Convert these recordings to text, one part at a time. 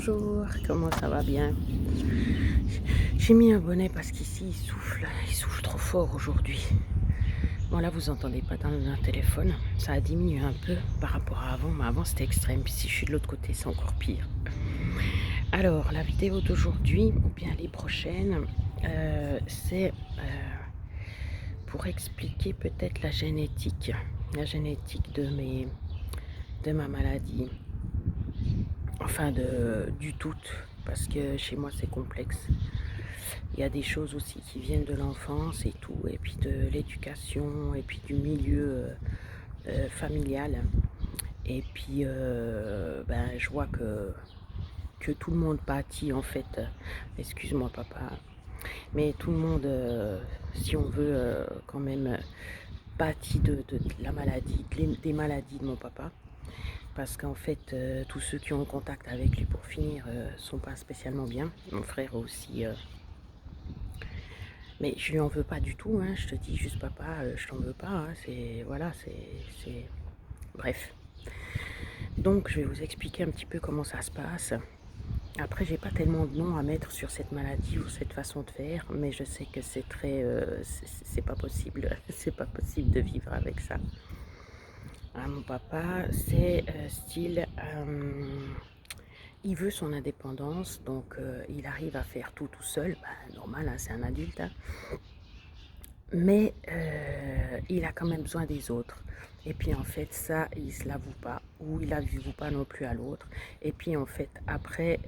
Bonjour, comment ça va bien? J'ai mis un bonnet parce qu'ici il souffle trop fort aujourd'hui. Bon là vous entendez pas dans le téléphone, ça a diminué un peu par rapport à avant, mais avant c'était extrême, puis si je suis de l'autre côté c'est encore pire. Alors la vidéo d'aujourd'hui, ou bien les prochaines, c'est pour expliquer peut-être la génétique de ma maladie. Enfin, du tout, parce que chez moi c'est complexe. Il y a des choses aussi qui viennent de l'enfance et tout, et puis de l'éducation, et puis du milieu familial. Et puis, ben, je vois que tout le monde pâtit en fait. Excuse-moi papa, mais tout le monde, si on veut quand même, pâtit de la maladie, des maladies de mon papa. Parce qu'en fait, tous ceux qui ont contact avec lui pour finir sont pas spécialement bien. Mon frère aussi. Mais je lui en veux pas du tout, hein. Je te dis juste papa, je t'en veux pas, hein. C'est voilà, c'est bref. Donc je vais vous expliquer un petit peu comment ça se passe. Après, j'ai pas tellement de noms à mettre sur cette maladie ou cette façon de faire, mais je sais que c'est très, c'est pas possible, c'est pas possible de vivre avec ça. Ah, mon papa, c'est style, il veut son indépendance, donc il arrive à faire tout seul, bah, normal, hein, c'est un adulte, hein. Mais il a quand même besoin des autres. Et puis en fait, ça, il ne se l'avoue pas, ou il l'avoue pas non plus à l'autre. Et puis en fait, après,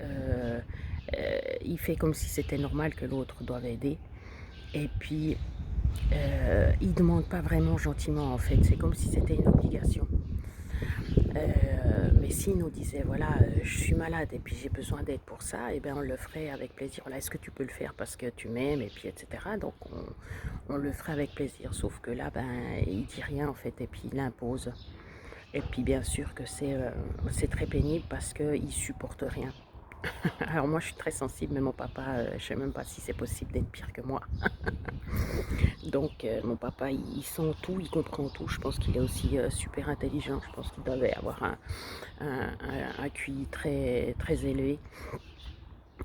il fait comme si c'était normal que l'autre doive aider. Et puis, il ne demande pas vraiment gentiment en fait, c'est comme si c'était une obligation. Mais s'il nous disait, voilà, je suis malade et puis j'ai besoin d'aide pour ça, et bien on le ferait avec plaisir. Voilà, est-ce que tu peux le faire parce que tu m'aimes et puis etc. Donc on le ferait avec plaisir. Sauf que là, ben, il dit rien en fait et puis il impose. Et puis bien sûr que c'est très pénible parce qu'il supporte rien. Alors moi je suis très sensible, mais mon papa, je ne sais même pas si c'est possible d'être pire que moi. Donc mon papa, il sent tout, il comprend tout. Je pense qu'il est aussi super intelligent. Je pense qu'il devait avoir un QI très, très élevé.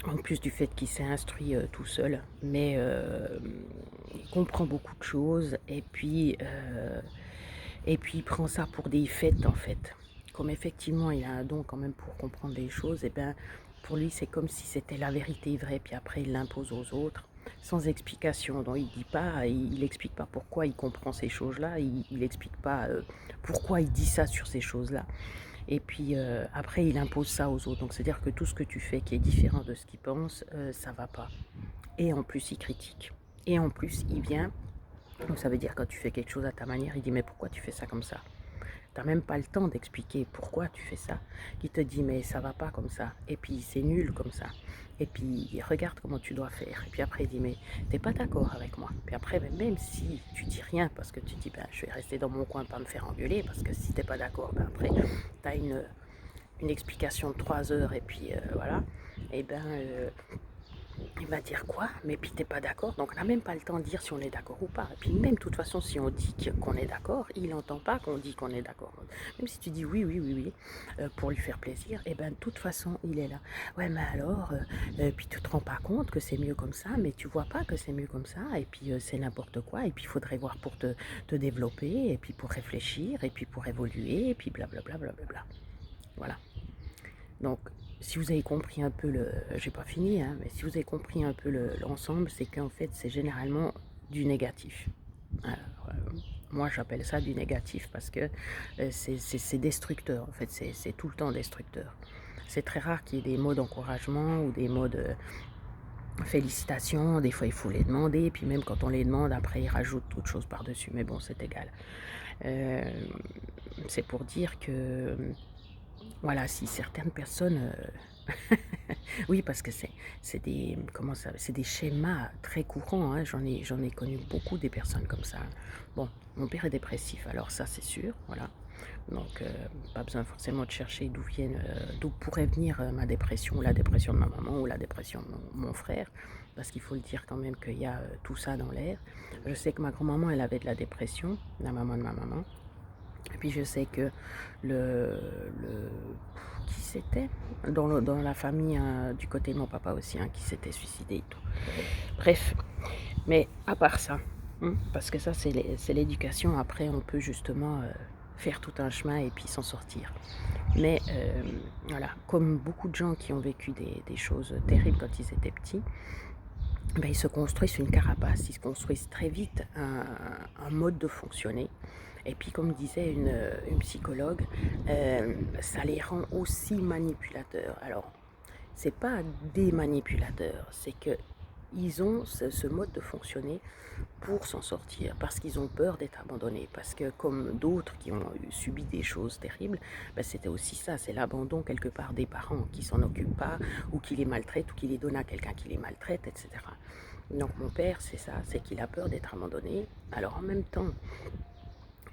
En plus du fait qu'il s'est instruit tout seul. Mais il comprend beaucoup de choses. Et puis il prend ça pour des faits en fait. Comme effectivement il a un don quand même pour comprendre les choses, et bien pour lui c'est comme si c'était la vérité vraie, puis après il l'impose aux autres sans explication. Donc il dit pas, il explique pas pourquoi il comprend ces choses-là, il explique pas pourquoi il dit ça sur ces choses-là. Et puis après il impose ça aux autres. Donc c'est-à-dire que tout ce que tu fais qui est différent de ce qu'il pense, ça va pas. Et en plus il critique. Et en plus il vient, donc ça veut dire quand tu fais quelque chose à ta manière, il dit mais pourquoi tu fais ça comme ça? T'as même pas le temps d'expliquer pourquoi tu fais ça. Il te dit mais ça va pas comme ça. Et puis c'est nul comme ça. Et puis regarde comment tu dois faire. Et puis après il dit mais t'es pas d'accord avec moi. Puis après même si tu dis rien parce que tu dis ben je vais rester dans mon coin pas me faire engueuler parce que si t'es pas d'accord ben après t'as une explication de 3 heures et puis voilà. Et ben il va dire quoi? Mais puis t'es pas d'accord, donc on n'a même pas le temps de dire si on est d'accord ou pas. Et puis même de toute façon, si on dit qu'on est d'accord, il n'entend pas qu'on dit qu'on est d'accord. Même si tu dis oui, oui, oui, oui, pour lui faire plaisir, et ben de toute façon, il est là. Ouais, mais alors, puis tu te rends pas compte que c'est mieux comme ça, mais tu vois pas que c'est mieux comme ça, et puis c'est n'importe quoi, et puis il faudrait voir pour te développer, et puis pour réfléchir, et puis pour évoluer, et puis blablabla, blablabla. Voilà. Donc, si vous avez compris un peu j'ai pas fini, hein, mais si vous avez compris un peu l'ensemble, c'est qu'en fait, c'est généralement du négatif. Alors, moi, j'appelle ça du négatif parce que c'est destructeur, en fait, c'est tout le temps destructeur. C'est très rare qu'il y ait des mots d'encouragement ou des mots de félicitations. Des fois, il faut les demander, puis même quand on les demande, après, ils rajoutent toute chose par-dessus, mais bon, c'est égal. Euh, c'est pour dire que, voilà, si certaines personnes oui, parce que c'est des comment ça c'est des schémas très courants, hein. J'en ai connu beaucoup des personnes comme ça. Bon, mon père est dépressif, alors ça c'est sûr, voilà. Donc pas besoin forcément de chercher d'où pourrait venir ma dépression, ou la dépression de ma maman, ou la dépression de mon frère, parce qu'il faut le dire quand même qu'il y a tout ça dans l'air. Je sais que ma grand-maman, elle avait de la dépression, la maman de ma maman. Et puis je sais que le qui c'était dans la famille du côté de mon papa aussi, hein, qui s'était suicidé et tout. Bref, mais à part ça, parce que ça c'est l'éducation, après on peut justement faire tout un chemin et puis s'en sortir. Mais voilà, comme beaucoup de gens qui ont vécu des choses terribles quand ils étaient petits, ben, ils se construisent une carapace, ils se construisent très vite un mode de fonctionner. Et puis, comme disait une psychologue, ça les rend aussi manipulateurs. Alors, c'est pas des manipulateurs, c'est que ils ont ce mode de fonctionner pour s'en sortir, parce qu'ils ont peur d'être abandonnés, parce que comme d'autres qui ont subi des choses terribles, ben c'était aussi ça, c'est l'abandon quelque part des parents qui s'en occupent pas, ou qui les maltraitent, ou qui les donnent à quelqu'un qui les maltraite, etc. Donc mon père, c'est ça, c'est qu'il a peur d'être abandonné. Alors en même temps,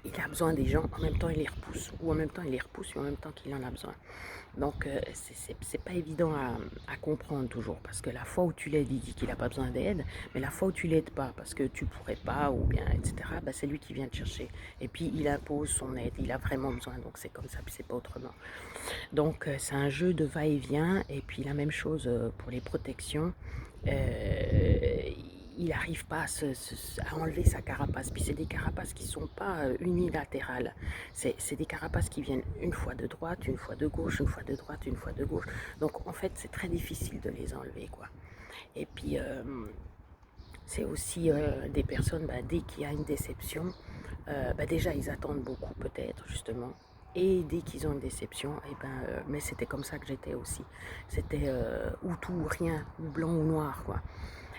il a besoin des gens, en même temps il les repousse, ou en même temps il les repousse, et en même temps qu'il en a besoin. Donc c'est pas évident à comprendre toujours, parce que la fois où tu l'aides, il dit qu'il n'a pas besoin d'aide, mais la fois où tu l'aides pas, parce que tu pourrais pas, ou bien, etc., bah, c'est lui qui vient te chercher. Et puis il impose son aide, il a vraiment besoin, donc c'est comme ça, puis c'est pas autrement. Donc c'est un jeu de va-et-vient, et puis la même chose pour les protections. Euh, il n'arrive pas à enlever sa carapace. Puis c'est des carapaces qui ne sont pas unilatérales. C'est des carapaces qui viennent une fois de droite, une fois de gauche, une fois de droite, une fois de gauche. Donc en fait, c'est très difficile de les enlever, quoi. Et puis c'est aussi des personnes, bah, dès qu'il y a une déception, bah, déjà ils attendent beaucoup peut-être, justement. Et dès qu'ils ont une déception, eh ben, mais c'était comme ça que j'étais aussi. C'était ou tout ou rien, ou blanc ou noir, quoi.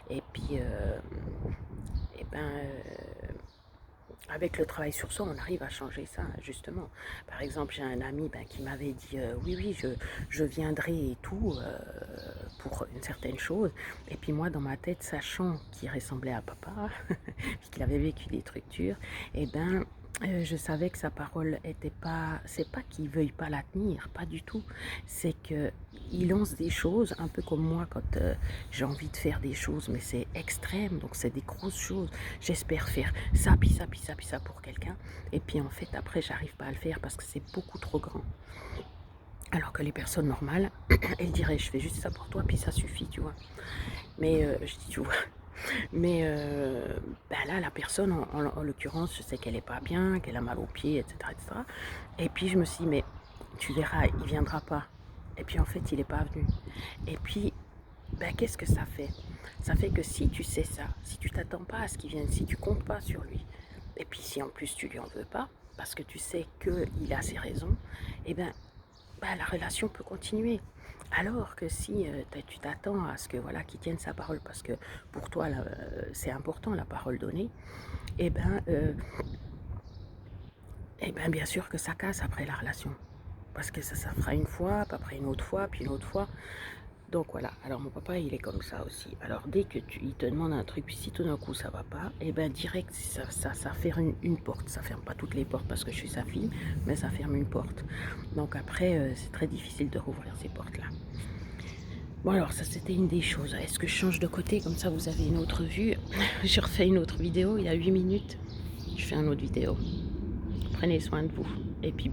Et puis, eh ben, avec le travail sur soi, on arrive à changer ça, justement. Par exemple, j'ai un ami ben, qui m'avait dit oui, oui, je viendrai et tout pour une certaine chose. Et puis moi, dans ma tête, sachant qu'il ressemblait à papa, puisqu'il avait vécu des trucs durs, et ben, je savais que sa parole était pas, c'est pas qu'il veuille pas la tenir, pas du tout. C'est que il lance des choses, un peu comme moi quand j'ai envie de faire des choses, mais c'est extrême, donc c'est des grosses choses. J'espère faire ça, puis ça, puis ça, puis ça pour quelqu'un, et puis en fait après j'arrive pas à le faire parce que c'est beaucoup trop grand. Alors que les personnes normales, elles diraient je fais juste ça pour toi, puis ça suffit, tu vois. Mais je dis tu vois. Mais ben là, la personne, en l'occurrence, je sais qu'elle est pas bien, qu'elle a mal aux pieds, etc., etc. Et puis je me suis dit, mais tu verras, il viendra pas. Et puis en fait, il n'est pas venu. Et puis, ben, qu'est-ce que ça fait? Ça fait que si tu sais ça, si tu t'attends pas à ce qu'il vienne, si tu comptes pas sur lui, et puis si en plus tu lui en veux pas, parce que tu sais qu'il a ses raisons, eh ben, bah, la relation peut continuer. Alors que si tu t'attends à ce que voilà qu'il tienne sa parole, parce que pour toi c'est important la parole donnée, et ben, bien sûr que ça casse après la relation. Parce que ça fera une fois, puis après une autre fois, puis une autre fois. Donc voilà, alors mon papa il est comme ça aussi. Alors dès que il te demande un truc, puis si tout d'un coup ça va pas, et ben direct ça ferme une porte. Ça ferme pas toutes les portes parce que je suis sa fille, mais ça ferme une porte. Donc après c'est très difficile de rouvrir ces portes-là. Bon alors ça c'était une des choses. Est-ce que je change de côté comme ça vous avez une autre vue? Je refais une autre vidéo, il y a 8 minutes. Je fais une autre vidéo. Prenez soin de vous. Et puis